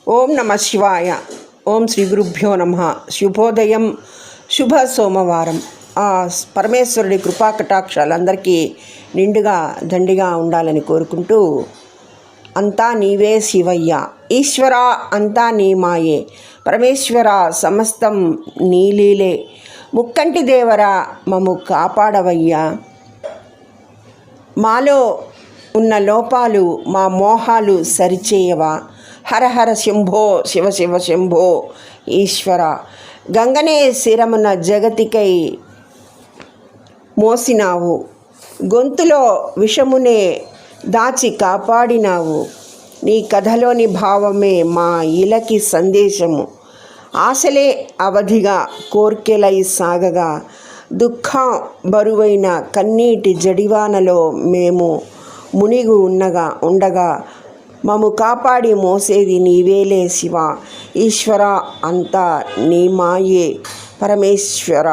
ఓం నమ శివాయ. ఓం శ్రీ గురుభ్యో నమ. శుభోదయం, శుభ సోమవారం. ఆ పరమేశ్వరుడి కృపా కటాక్షాలు అందరికీ నిండుగా దండిగా ఉండాలని కోరుకుంటూ, అంతా నీవే శివయ్య, ఈశ్వర అంతా నీ మాయే, పరమేశ్వర సమస్తం నీలీలే, ముక్కంటి దేవరా మమ్ము కాపాడవయ్యా, మాలో ఉన్న లోపాలు మా మోహాలు సరిచేయవా, హర హర శంభో శివ శివ శంభో ఈశ్వర. గంగనే శిరమున జగతికై మోసినావు, గొంతులో విషమునే దాచి కాపాడినావు, నీ కథలోని భావమే మా ఇలకి సందేశము, ఆశలే అవధిగా కోర్కెలై సాగగా, దుఃఖం బరువైన కన్నీటి జడివానలో మేము మునిగి ఉండగా మమ్ము కాపాడి మోసేది నీవేలే శివ, ఈశ్వర అంతా నీ మాయే, పరమేశ్వర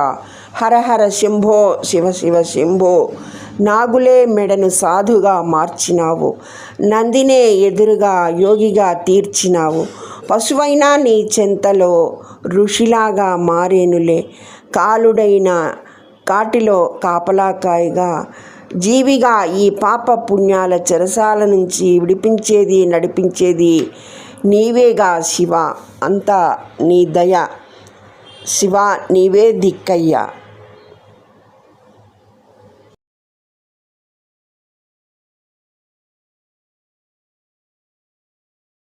హర హర శంభో శివ శివ శంభో. నాగులే మెడను సాధుగా మార్చినావు, నందినే ఎదురుగా యోగిగా తీర్చినావు, పశువైనా నీ చెంతలో ఋషిలాగా మారేనులే, కాలుడైన కాటిలో కాపలాకాయగా, జీవిగా ఈ పాప పుణ్యాల చెరసాల నుంచి విడిపించేది నడిపించేది నీవేగా శివ, అంతా నీ దయ శివ, నీవే దిక్కయ్యా.